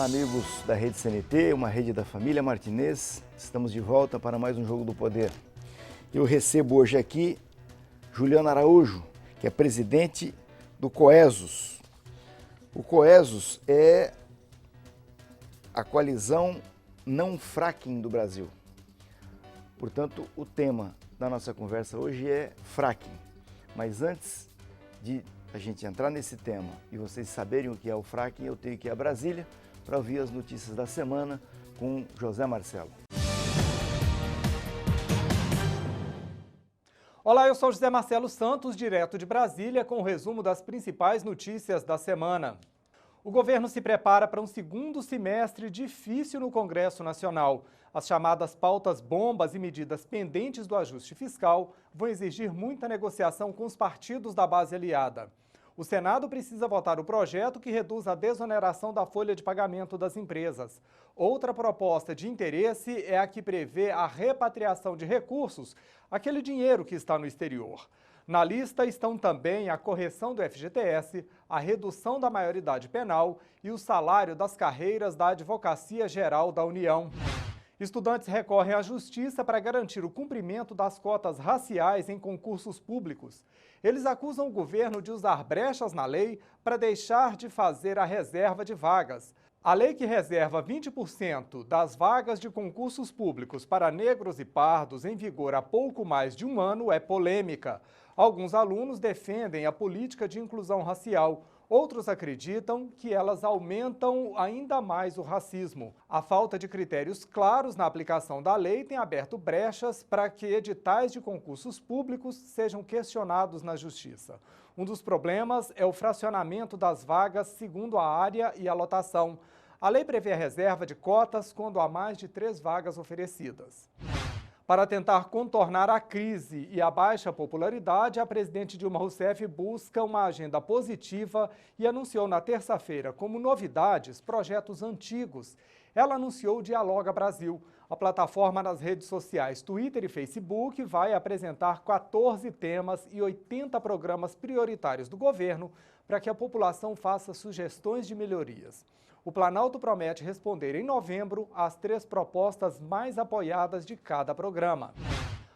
Olá, amigos da Rede CNT, uma rede da família Martinez. Estamos de volta para mais um Jogo do Poder. Eu recebo hoje aqui Juliano Araújo, que é presidente do Coesos. O Coesos é a coalizão não fracking do Brasil. Portanto, o tema da nossa conversa hoje é fracking. Mas antes de a gente entrar nesse tema e vocês saberem o que é o fracking, eu tenho que ir a Brasília para ouvir as notícias da semana com José Marcelo. Olá, eu sou José Marcelo Santos, direto de Brasília, com o resumo das principais notícias da semana. O governo se prepara para um segundo semestre difícil no Congresso Nacional. As chamadas pautas bombas e medidas pendentes do ajuste fiscal vão exigir muita negociação com os partidos da base aliada. O Senado precisa votar o projeto que reduz a desoneração da folha de pagamento das empresas. Outra proposta de interesse é a que prevê a repatriação de recursos, aquele dinheiro que está no exterior. Na lista estão também a correção do FGTS, a redução da maioridade penal e o salário das carreiras da Advocacia Geral da União. Estudantes recorrem à justiça para garantir o cumprimento das cotas raciais em concursos públicos. Eles acusam o governo de usar brechas na lei para deixar de fazer a reserva de vagas. A lei que reserva 20% das vagas de concursos públicos para negros e pardos em vigor há pouco mais de um ano é polêmica. Alguns alunos defendem a política de inclusão racial. Outros acreditam que elas aumentam ainda mais o racismo. A falta de critérios claros na aplicação da lei tem aberto brechas para que editais de concursos públicos sejam questionados na Justiça. Um dos problemas é o fracionamento das vagas segundo a área e a lotação. A lei prevê a reserva de cotas quando há mais de 3 vagas oferecidas. Para tentar contornar a crise e a baixa popularidade, a presidente Dilma Rousseff busca uma agenda positiva e anunciou na terça-feira, como novidades, projetos antigos. Ela anunciou o Dialoga Brasil. A plataforma nas redes sociais Twitter e Facebook vai apresentar 14 temas e 80 programas prioritários do governo para que a população faça sugestões de melhorias. O Planalto promete responder em novembro às 3 propostas mais apoiadas de cada programa.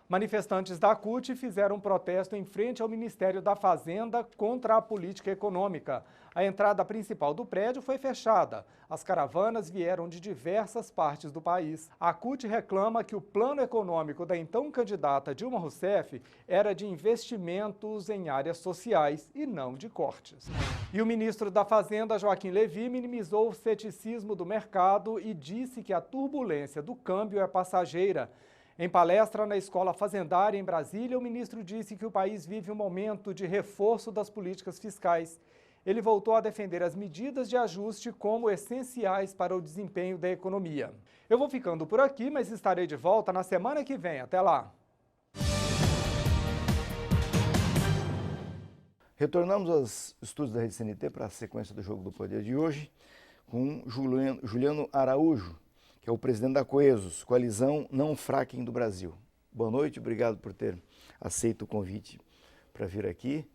Manifestantes da CUT fizeram um protesto em frente ao Ministério da Fazenda contra a política econômica. A entrada principal do prédio foi fechada. As caravanas vieram de diversas partes do país. A CUT reclama que o plano econômico da então candidata Dilma Rousseff era de investimentos em áreas sociais e não de cortes. E o ministro da Fazenda, Joaquim Levy, minimizou o ceticismo do mercado e disse que a turbulência do câmbio é passageira. Em palestra na Escola Fazendária em Brasília, o ministro disse que o país vive um momento de reforço das políticas fiscais. Ele voltou a defender as medidas de ajuste como essenciais para o desempenho da economia. Eu vou ficando por aqui, mas estarei de volta na semana que vem. Até lá! Retornamos aos estudos da Rede CNT para a sequência do Jogo do Poder de hoje com Juliano Araújo, que é o presidente da Coesos, Coalizão Não Fracking do Brasil. Boa noite, obrigado por ter aceito o convite para vir aqui.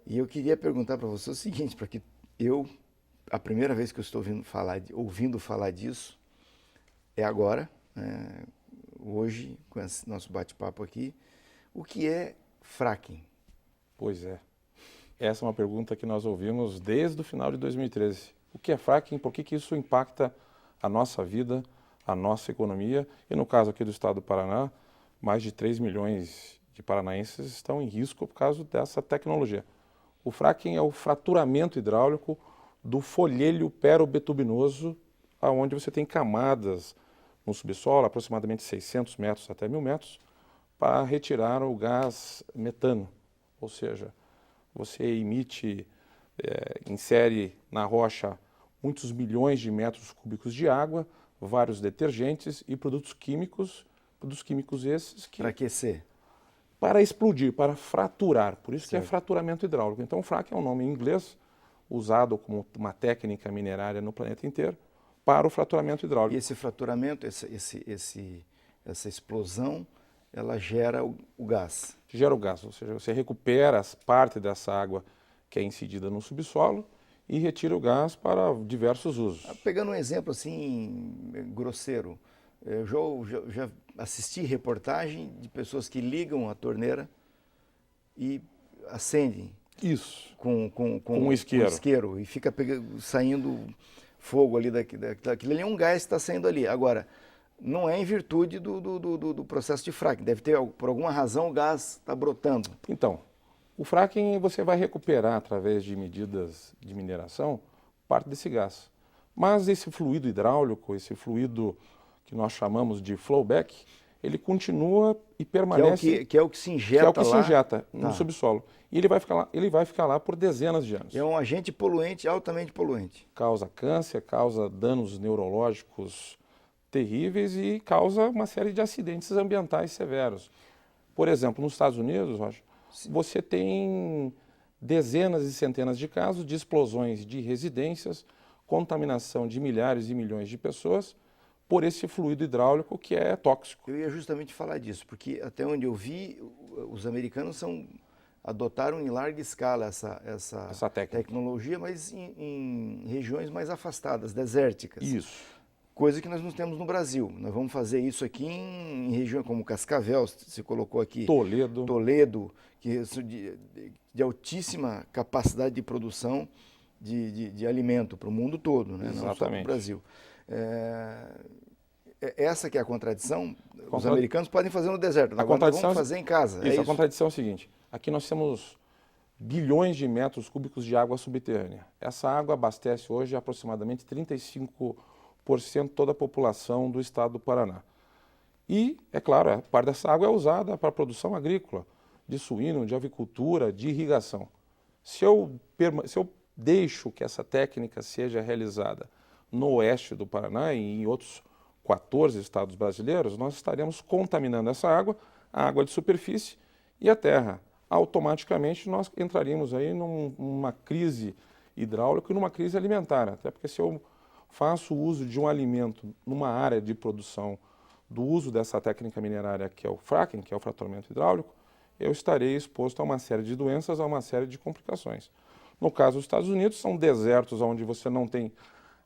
E eu queria perguntar para você o seguinte, porque a primeira vez que eu estou ouvindo falar disso é agora, né, hoje, com esse nosso bate-papo aqui. O que é fracking? Pois é. Essa é uma pergunta que nós ouvimos desde o final de 2013. O que é fracking? Por que isso impacta a nossa vida, a nossa economia? E no caso aqui do estado do Paraná, mais de 3 milhões de paranaenses estão em risco por causa dessa tecnologia. O fracking é o fraturamento hidráulico do folhelho perobitubinoso, onde você tem camadas no subsolo, aproximadamente 600 metros até 1.000 metros, para retirar o gás metano. Ou seja, você insere na rocha muitos milhões de metros cúbicos de água, vários detergentes e produtos químicos esses que... Para aquecer? Para explodir, para fraturar, por isso Certo. Que é fraturamento hidráulico. Então, fracking é um nome em inglês, usado como uma técnica minerária no planeta inteiro, para o fraturamento hidráulico. E esse fraturamento, essa explosão, ela gera o gás? Gera o gás, ou seja, você recupera parte dessa água que é incidida no subsolo e retira o gás para diversos usos. Pegando um exemplo assim, grosseiro, eu já assisti reportagem de pessoas que ligam a torneira e acendem Isso, com um isqueiro. isqueiro e fica saindo fogo ali daquilo ali, é um gás que está saindo ali. Agora, não é em virtude do processo de fracking, deve ter, por alguma razão, o gás está brotando. Então, o fracking você vai recuperar através de medidas de mineração parte desse gás. Mas esse fluido hidráulico, esse fluido que nós chamamos de flowback, ele continua e permanece... Que é o que se injeta se lá. injeta no subsolo. E ele vai ficar lá por dezenas de anos. É um agente poluente, altamente poluente. Causa câncer, causa danos neurológicos terríveis e causa uma série de acidentes ambientais severos. Por exemplo, nos Estados Unidos, Roger, você tem dezenas e centenas de casos de explosões de residências, contaminação de milhares e milhões de pessoas por esse fluido hidráulico que é tóxico. Eu ia justamente falar disso, porque até onde eu vi, os americanos adotaram em larga escala essa tecnologia, mas em regiões mais afastadas, desérticas. Isso. Coisa que nós não temos no Brasil. Nós vamos fazer isso aqui em regiões como Cascavel, se colocou aqui. Toledo, que de altíssima capacidade de produção de alimento para o mundo todo, né? Não só para o Brasil. Essa que é a contradição. Os americanos podem fazer no deserto, agora nós vamos fazer em casa. Isso, a contradição é o seguinte, aqui nós temos bilhões de metros cúbicos de água subterrânea. Essa água abastece hoje aproximadamente 35% toda a população do estado do Paraná. E, é claro, parte dessa água é usada para a produção agrícola, de suíno, de avicultura, de irrigação. Se eu deixo que essa técnica seja realizada no oeste do Paraná e em outros 14 estados brasileiros, nós estaremos contaminando essa água, a água de superfície e a terra. Automaticamente nós entraríamos aí numa crise hidráulica e numa crise alimentar, até porque se eu faço uso de um alimento numa área de produção do uso dessa técnica minerária que é o fracking, que é o fraturamento hidráulico, eu estarei exposto a uma série de doenças, a uma série de complicações. No caso dos Estados Unidos, são desertos onde você não tem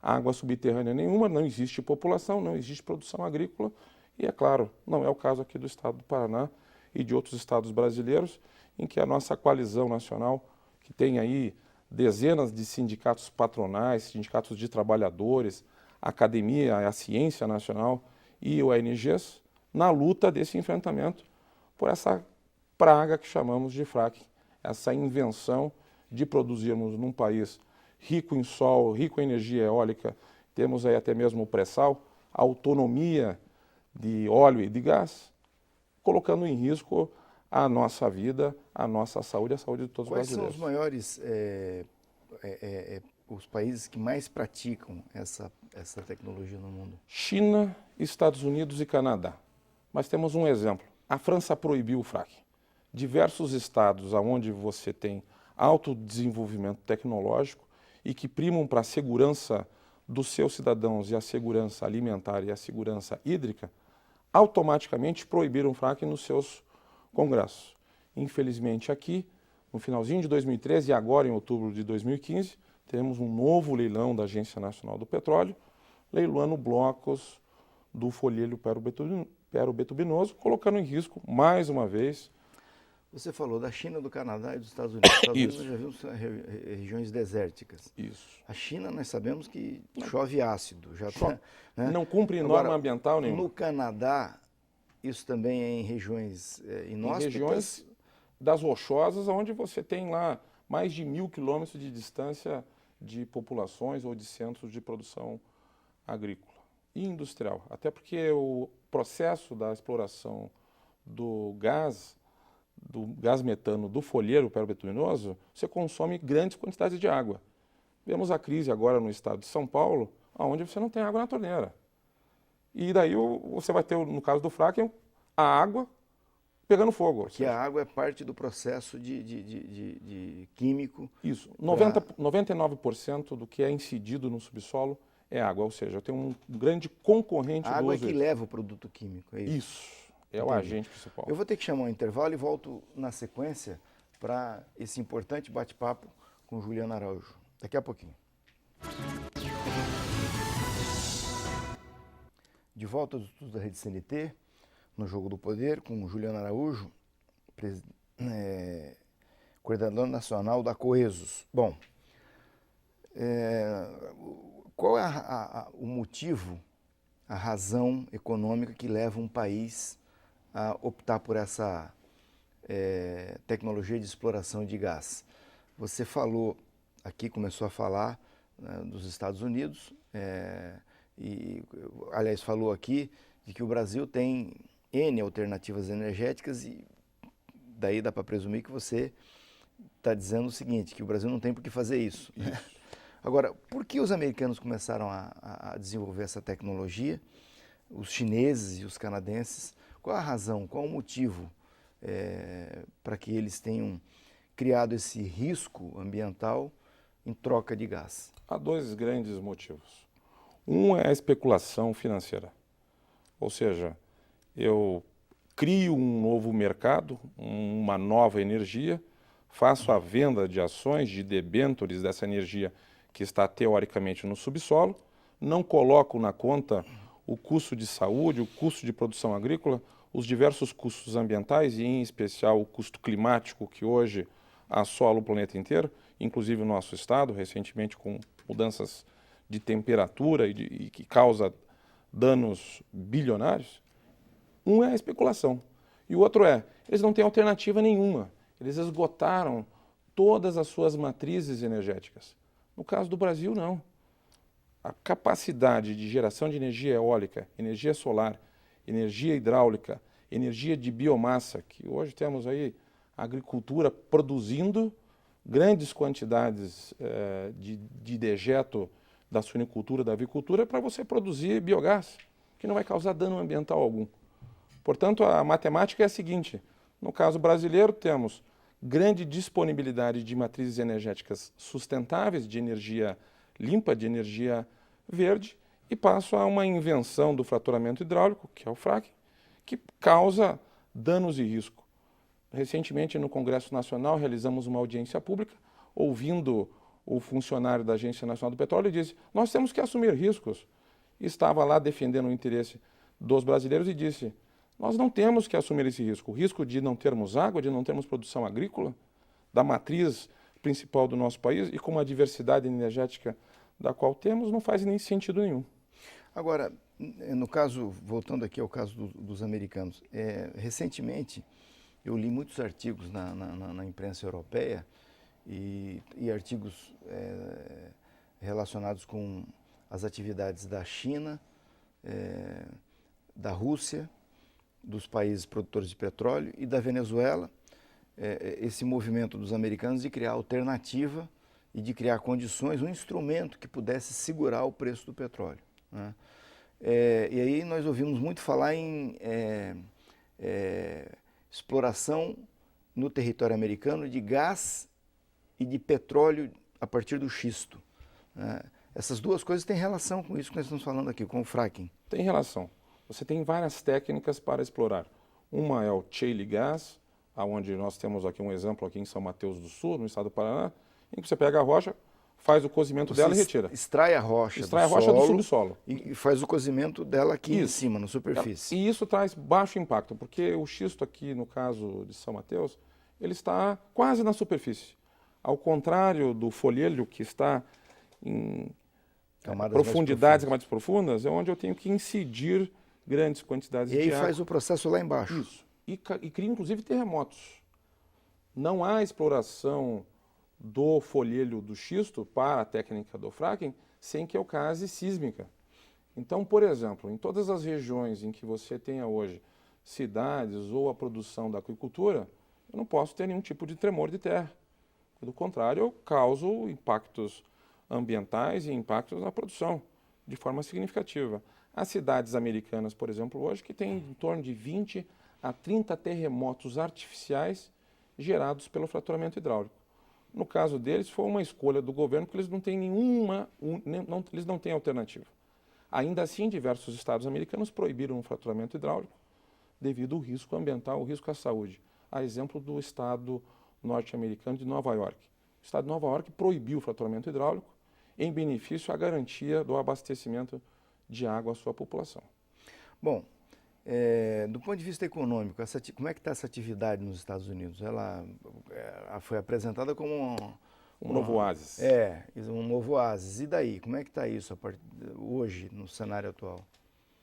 água subterrânea nenhuma, não existe população, não existe produção agrícola e, é claro, não é o caso aqui do estado do Paraná e de outros estados brasileiros, em que a nossa coalizão nacional, que tem aí dezenas de sindicatos patronais, sindicatos de trabalhadores, a academia, a ciência nacional e ONGs, na luta desse enfrentamento por essa praga que chamamos de fracking, essa invenção de produzirmos num país rico em sol, rico em energia eólica, temos aí até mesmo o pré-sal, autonomia de óleo e de gás, colocando em risco a nossa vida, a nossa saúde, a saúde de todos os brasileiros. Quais são os maiores, os países que mais praticam essa tecnologia no mundo? China, Estados Unidos e Canadá. Mas temos um exemplo. A França proibiu o fracking. Diversos estados onde você tem alto desenvolvimento tecnológico e que primam para a segurança dos seus cidadãos e a segurança alimentar e a segurança hídrica, automaticamente proibiram o fracking nos seus congressos. Infelizmente aqui, no finalzinho de 2013 e agora em outubro de 2015, teremos um novo leilão da Agência Nacional do Petróleo, leiloando blocos do folheto perobetubinoso, colocando em risco, mais uma vez... Você falou da China, do Canadá e dos Estados Unidos. Os Estados Unidos nós já vimos regiões desérticas. Isso. A China nós sabemos que chove ácido. Né? Não cumpre norma ambiental nenhuma. No Canadá, isso também é em regiões inóspitas? Em regiões das rochosas, onde você tem lá mais de 1.000 quilômetros de distância de populações ou de centros de produção agrícola e industrial. Até porque o processo da exploração do gás metano do folheto perobetubinoso, você consome grandes quantidades de água. Vemos a crise agora no estado de São Paulo, onde você não tem água na torneira. E daí você vai ter, no caso do fracking, a água pegando fogo. Porque a água é parte do processo de químico. Isso. 99% do que é incidido no subsolo é água, ou seja, eu tenho um grande concorrente do uso. A água é que leva o produto químico, é isso? Isso. É o agente principal. Eu vou ter que chamar um intervalo e volto na sequência para esse importante bate-papo com Juliana Araújo. Daqui a pouquinho. De volta aos estudos da Rede CNT, no Jogo do Poder, com Juliano Araújo, coordenador nacional da Coesos. Bom, qual é o motivo, a razão econômica que leva um país a optar por essa tecnologia de exploração de gás? Você falou aqui, começou a falar dos Estados Unidos, e, aliás, falou aqui de que o Brasil tem N alternativas energéticas e daí dá para presumir que você está dizendo o seguinte, que o Brasil não tem por que fazer isso. Né? Agora, por que os americanos começaram a desenvolver essa tecnologia, os chineses e os canadenses? Qual a razão, qual o motivo para que eles tenham criado esse risco ambiental em troca de gás? Há dois grandes motivos. Um é a especulação financeira, ou seja, eu crio um novo mercado, uma nova energia, faço a venda de ações, de debêntures dessa energia que está teoricamente no subsolo, não coloco na conta o custo de saúde, o custo de produção agrícola, os diversos custos ambientais e, em especial, o custo climático que hoje assola o planeta inteiro, inclusive o nosso estado, recentemente com mudanças de temperatura e que causa danos bilionários. Um é a especulação e o outro eles não têm alternativa nenhuma. Eles esgotaram todas as suas matrizes energéticas. No caso do Brasil, não. A capacidade de geração de energia eólica, energia solar, energia hidráulica, energia de biomassa, que hoje temos aí a agricultura produzindo grandes quantidades de dejeto da suinicultura, da avicultura, para você produzir biogás, que não vai causar dano ambiental algum. Portanto, a matemática é a seguinte: no caso brasileiro, temos grande disponibilidade de matrizes energéticas sustentáveis, de energia limpa, de energia verde, e passo a uma invenção do fraturamento hidráulico, que é o fracking, que causa danos e risco. Recentemente, no Congresso Nacional, realizamos uma audiência pública, ouvindo o funcionário da Agência Nacional do Petróleo, e disse: nós temos que assumir riscos. Estava lá defendendo o interesse dos brasileiros e disse: nós não temos que assumir esse risco. O risco de não termos água, de não termos produção agrícola, da matriz principal do nosso país, e com a diversidade energética da qual temos, não faz nem sentido nenhum. Agora, no caso, voltando aqui ao caso dos americanos, recentemente eu li muitos artigos na imprensa europeia e artigos relacionados com as atividades da China, da Rússia, dos países produtores de petróleo e da Venezuela, esse movimento dos americanos de criar alternativa e de criar condições, um instrumento que pudesse segurar o preço do petróleo. Né? E aí nós ouvimos muito falar em exploração no território americano de gás e de petróleo a partir do xisto. Né? Essas duas coisas têm relação com isso que nós estamos falando aqui, com o fracking. Tem relação. Você tem várias técnicas para explorar. Uma é o shale gas, onde nós temos aqui um exemplo aqui em São Mateus do Sul, no estado do Paraná, em que você pega a rocha, faz o cozimento dela e retira. Extrai a rocha, do subsolo. E faz o cozimento dela aqui em cima, na superfície. E isso traz baixo impacto, porque o xisto aqui, no caso de São Mateus, ele está quase na superfície. Ao contrário do folhelho, que está em profundidades mais profundas, é onde eu tenho que incidir grandes quantidades de água. E aí faz o processo lá embaixo. Isso. E cria, inclusive, terremotos. Não há exploração do folhelho do xisto para a técnica do fracking sem que ocorra sísmica. Então, por exemplo, em todas as regiões em que você tenha hoje cidades ou a produção da aquicultura, eu não posso ter nenhum tipo de tremor de terra. Do contrário, eu causo impactos ambientais e impactos na produção de forma significativa. As cidades americanas, por exemplo, hoje, que têm em torno de 20 a 30 terremotos artificiais gerados pelo fraturamento hidráulico. No caso deles, foi uma escolha do governo, porque eles não têm eles não têm alternativa. Ainda assim, diversos estados americanos proibiram o fraturamento hidráulico devido ao risco ambiental, o risco à saúde. A exemplo do estado norte-americano de Nova York. Estado de Nova York proibiu o fraturamento hidráulico em benefício à garantia do abastecimento de água à sua população. Bom, do ponto de vista econômico, como é que está essa atividade nos Estados Unidos? Ela foi apresentada como Um novo oásis. Um novo oásis. E daí? Como é que está isso hoje, no cenário atual?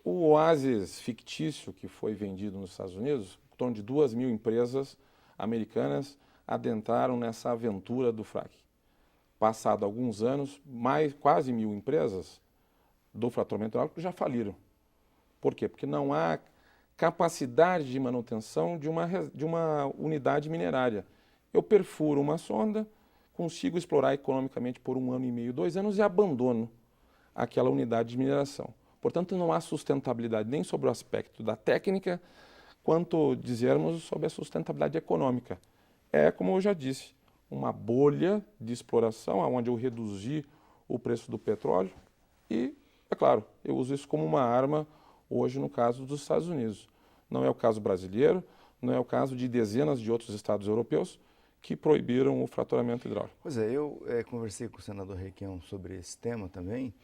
O oásis fictício que foi vendido nos Estados Unidos, em torno de 2.000 empresas americanas adentraram nessa aventura do fracking. Passado alguns anos, quase 1.000 empresas do fraturamento hidráulico já faliram. Por quê? Porque não há capacidade de manutenção de uma unidade minerária. Eu perfuro uma sonda, consigo explorar economicamente por 1 ano e meio, 2 anos e abandono aquela unidade de mineração. Portanto, não há sustentabilidade nem sobre o aspecto da técnica, quanto dizermos sobre a sustentabilidade econômica. É, como eu já disse, uma bolha de exploração, onde eu reduzi o preço do petróleo e, é claro, eu uso isso como uma arma hoje no caso dos Estados Unidos. Não é o caso brasileiro, não é o caso de dezenas de outros estados europeus que proibiram o fraturamento hidráulico. Pois é, eu conversei com o senador Requião sobre esse tema também,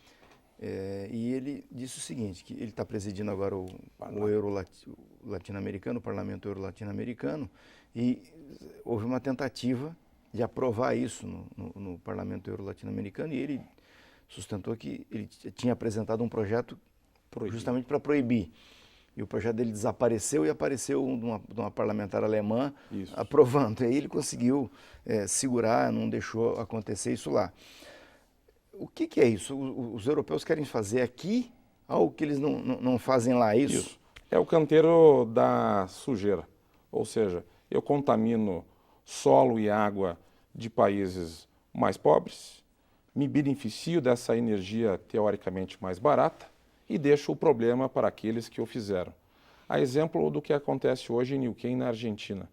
e ele disse o seguinte, que ele está presidindo agora o Euro Latino-Americano, o Parlamento Euro Latino-Americano, e houve uma tentativa de aprovar isso no Parlamento Euro Latino-Americano, e ele sustentou que ele tinha apresentado um projeto justamente para proibir. E o projeto dele desapareceu e apareceu de uma parlamentar alemã aprovando. E aí ele conseguiu segurar, não deixou acontecer isso lá. O que é isso? Os europeus querem fazer aqui algo que eles não fazem lá, é isso? Isso. É o canteiro da sujeira. Ou seja, eu contamino solo e água de países mais pobres, me beneficio dessa energia teoricamente mais barata e deixo o problema para aqueles que o fizeram. A exemplo do que acontece hoje em Neuquén, na Argentina.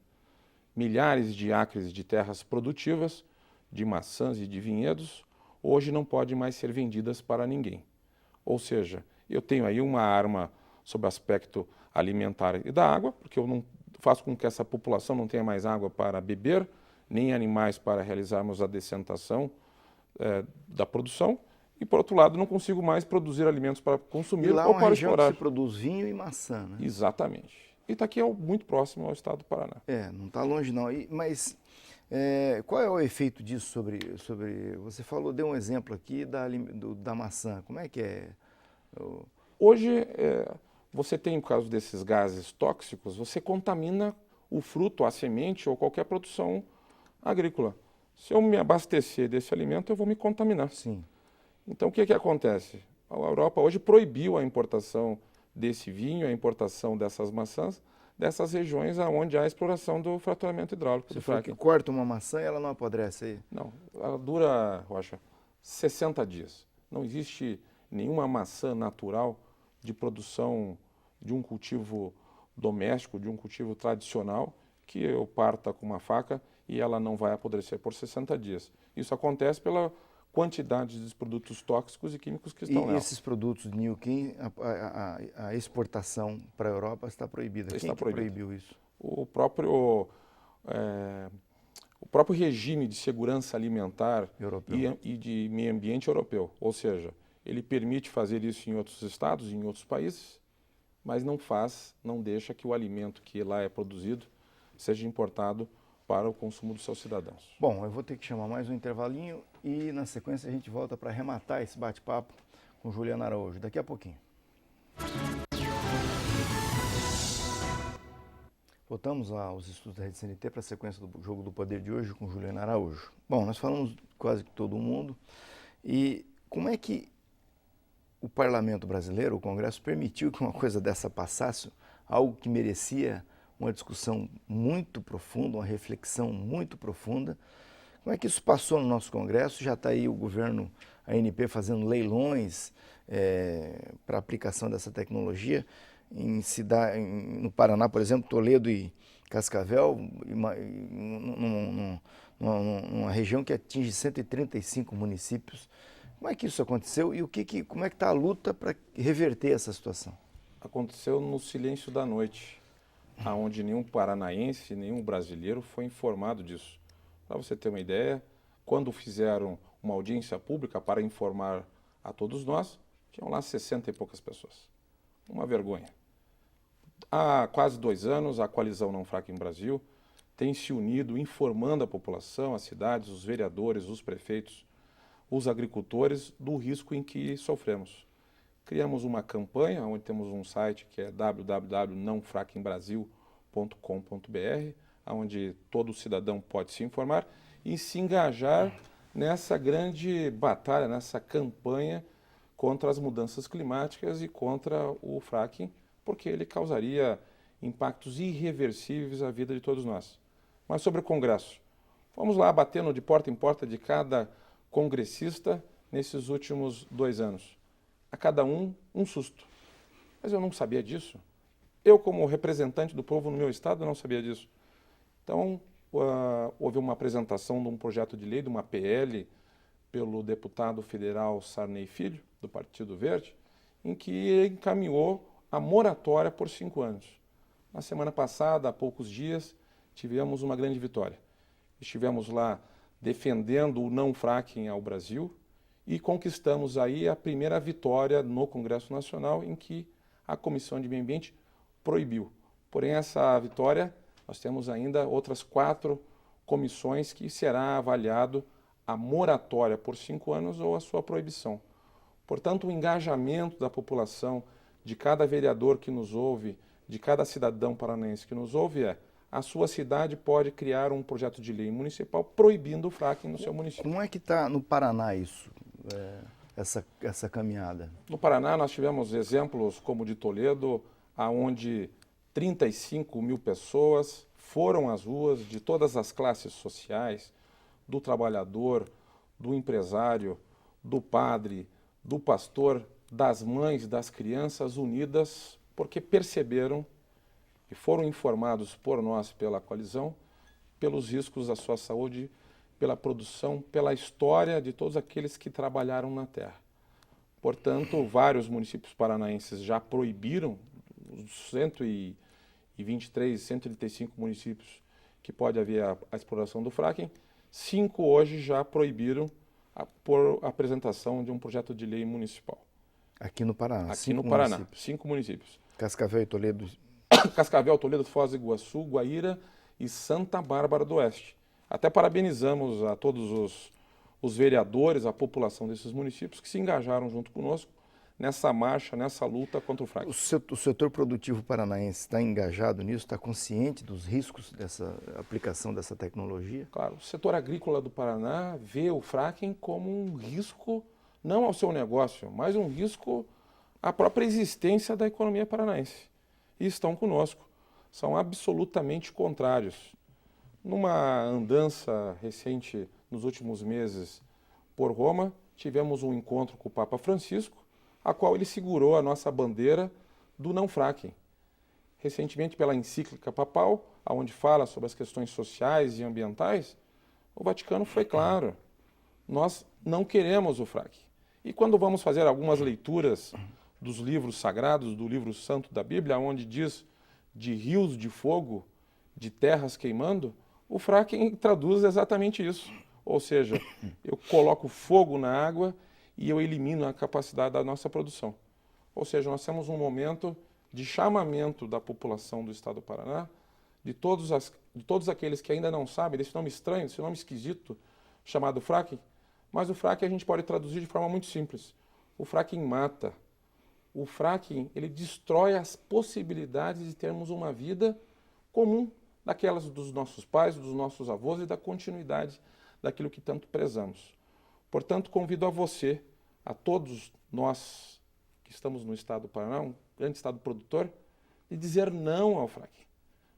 Milhares de acres de terras produtivas, de maçãs e de vinhedos, hoje não podem mais ser vendidas para ninguém. Ou seja, eu tenho aí uma arma sob o aspecto alimentar e da água, porque eu não faço com que essa população não tenha mais água para beber, nem animais para realizarmos a descentação da produção, e por outro lado não consigo mais produzir alimentos para consumir ou para explorar. Que se produz vinho e maçã, né? Exatamente. E está aqui muito próximo ao estado do Paraná. Não está longe não. Mas qual é o efeito disso sobre você falou, deu um exemplo aqui da maçã. Como é que é? Hoje, você tem, por causa desses gases tóxicos, você contamina o fruto, a semente ou qualquer produção agrícola. Se eu me abastecer desse alimento, eu vou me contaminar. Sim. Então, o que acontece? A Europa hoje proibiu a importação desse vinho, a importação dessas maçãs, dessas regiões onde há a exploração do fraturamento hidráulico. Você falou que corta uma maçã e ela não apodrece aí? Não, ela dura, Rocha, 60 dias. Não existe nenhuma maçã natural de produção de um cultivo doméstico, de um cultivo tradicional, que eu parta com uma faca e ela não vai apodrecer por 60 dias. Isso acontece pela quantidade de produtos tóxicos e químicos que estão nela. E esses produtos de Neuquén, a exportação para a Europa está proibida. Quem proibiu isso? O próprio regime de segurança alimentar e de meio ambiente europeu. Ou seja, ele permite fazer isso em outros estados, em outros países, mas não deixa que o alimento que lá é produzido seja importado para o consumo dos seus cidadãos. Bom, eu vou ter que chamar mais um intervalinho e na sequência a gente volta para arrematar esse bate-papo com Juliana Araújo, daqui a pouquinho. Voltamos aos estudos da Rede CNT para a sequência do Jogo do Poder de hoje com Juliana Araújo. Bom, nós falamos quase que todo mundo e como é que o parlamento brasileiro, o Congresso, permitiu que uma coisa dessa passasse, algo que merecia uma discussão muito profunda, uma reflexão muito profunda. Como é que isso passou no nosso Congresso? Já está aí o governo, a ANP, fazendo leilões para aplicação dessa tecnologia. No Paraná, por exemplo, Toledo e Cascavel, numa região que atinge 135 municípios. Como é que isso aconteceu e como é que está a luta para reverter essa situação? Aconteceu no silêncio da noite, onde nenhum paranaense, nenhum brasileiro foi informado disso. Para você ter uma ideia, quando fizeram uma audiência pública para informar a todos nós, tinham lá 60 e poucas pessoas. Uma vergonha. Há quase 2 anos, a Coalizão Não Fracking Brasil tem se unido informando a população, as cidades, os vereadores, os prefeitos, os agricultores do risco em que sofremos. Criamos uma campanha, onde temos um site que é www.nãofrackingbrasil.com.br, onde todo cidadão pode se informar e se engajar nessa grande batalha, nessa campanha contra as mudanças climáticas e contra o fracking, porque ele causaria impactos irreversíveis à vida de todos nós. Mas sobre o Congresso, vamos lá batendo de porta em porta de cada congressista nesses últimos 2 anos. A cada um susto. Mas eu não sabia disso. Eu, como representante do povo no meu estado, não sabia disso. Então, houve uma apresentação de um projeto de lei, de uma PL, pelo deputado federal Sarney Filho, do Partido Verde, em que encaminhou a moratória por 5 anos. Na semana passada, há poucos dias, tivemos uma grande vitória. Estivemos lá defendendo o não fracking ao Brasil e conquistamos aí a primeira vitória no Congresso Nacional em que a Comissão de Meio Ambiente proibiu. Porém, essa vitória, nós temos ainda outras 4 comissões que será avaliado a moratória por 5 anos ou a sua proibição. Portanto, o engajamento da população, de cada vereador que nos ouve, de cada cidadão paranaense que nos ouve a sua cidade pode criar um projeto de lei municipal proibindo o fracking no seu município. Como é que está no Paraná isso, essa caminhada? No Paraná nós tivemos exemplos como o de Toledo, onde 35 mil pessoas foram às ruas de todas as classes sociais, do trabalhador, do empresário, do padre, do pastor, das mães, das crianças unidas, porque perceberam e foram informados por nós, pela coalizão, pelos riscos à sua saúde, pela produção, pela história de todos aqueles que trabalharam na terra. Portanto, vários municípios paranaenses já proibiram, os 123, 135 municípios que pode haver a exploração do fracking, 5 hoje já proibiram por apresentação de um projeto de lei municipal. Aqui no Paraná? Aqui no Paraná, 5 municípios. Cascavel e Toledo? Cascavel, Toledo, Foz do Iguaçu, Guaíra e Santa Bárbara do Oeste. Até parabenizamos a todos os vereadores, a população desses municípios que se engajaram junto conosco nessa marcha, nessa luta contra o fracking. O setor produtivo paranaense está engajado nisso, está consciente dos riscos dessa aplicação dessa tecnologia? Claro, o setor agrícola do Paraná vê o fracking como um risco, não ao seu negócio, mas um risco à própria existência da economia paranaense. E estão conosco, são absolutamente contrários. Numa andança recente, nos últimos meses, por Roma, tivemos um encontro com o Papa Francisco, a qual ele segurou a nossa bandeira do não fracking. Recentemente, pela encíclica papal, onde fala sobre as questões sociais e ambientais, o Vaticano foi claro, nós não queremos o fracking. E quando vamos fazer algumas leituras dos livros sagrados, do livro santo da Bíblia, onde diz de rios de fogo, de terras queimando, o fracking traduz exatamente isso. Ou seja, eu coloco fogo na água e eu elimino a capacidade da nossa produção. Ou seja, nós temos um momento de chamamento da população do estado do Paraná, de todos aqueles que ainda não sabem desse nome estranho, desse nome esquisito, chamado fracking, mas o fracking a gente pode traduzir de forma muito simples. O fracking mata. O fracking, ele destrói as possibilidades de termos uma vida comum, daquelas dos nossos pais, dos nossos avós e da continuidade daquilo que tanto prezamos. Portanto, convido a você, a todos nós que estamos no estado do Paraná, um grande estado produtor, de dizer não ao fracking,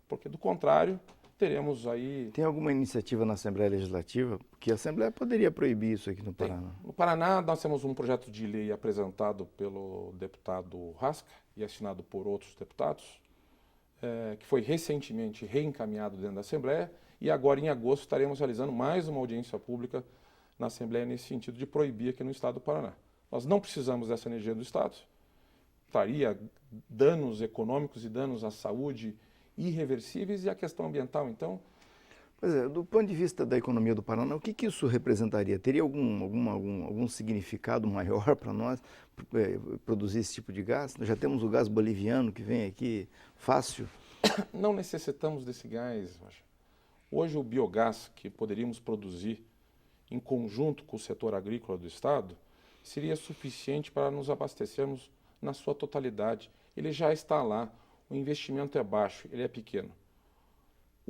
porque do contrário, teremos aí... Tem alguma iniciativa na Assembleia Legislativa? Porque a Assembleia poderia proibir isso aqui no Paraná. No Paraná, nós temos um projeto de lei apresentado pelo deputado Rasca e assinado por outros deputados, que foi recentemente reencaminhado dentro da Assembleia, e agora em agosto estaremos realizando mais uma audiência pública na Assembleia nesse sentido de proibir aqui no estado do Paraná. Nós não precisamos dessa energia do estado, traria danos econômicos e danos à saúde irreversíveis, e a questão ambiental, então, Pois é, do ponto de vista da economia do Paraná, o que isso representaria? Teria algum significado maior para nós produzir esse tipo de gás? Nós já temos o gás boliviano que vem aqui fácil. Não necessitamos desse gás, Rocha. Hoje o biogás que poderíamos produzir em conjunto com o setor agrícola do Estado seria suficiente para nos abastecermos na sua totalidade. Ele já está lá, o investimento é baixo, ele é pequeno.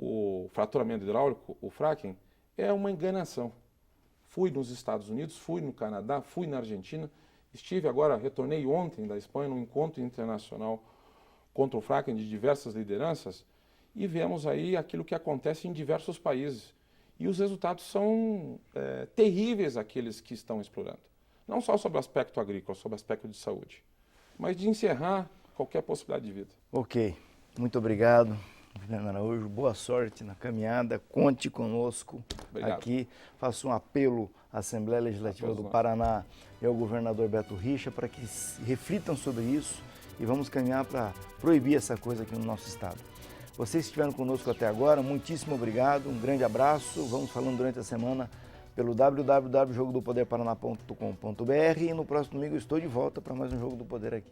O fraturamento hidráulico, o fracking, é uma enganação. Fui nos Estados Unidos, fui no Canadá, fui na Argentina, retornei ontem da Espanha num encontro internacional contra o fracking de diversas lideranças e vemos aí aquilo que acontece em diversos países. E os resultados são terríveis aqueles que estão explorando. Não só sobre o aspecto agrícola, sobre o aspecto de saúde, mas de encerrar qualquer possibilidade de vida. Ok, muito obrigado. Juliano Araújo, boa sorte na caminhada, conte conosco. Obrigado. Aqui. Faço um apelo à Assembleia Legislativa do Paraná e ao governador Beto Richa para que reflitam sobre isso e vamos caminhar para proibir essa coisa aqui no nosso estado. Vocês que estiveram conosco até agora, muitíssimo obrigado, um grande abraço. Vamos falando durante a semana pelo www.jogodopoderparaná.com.br e no próximo domingo eu estou de volta para mais um Jogo do Poder aqui.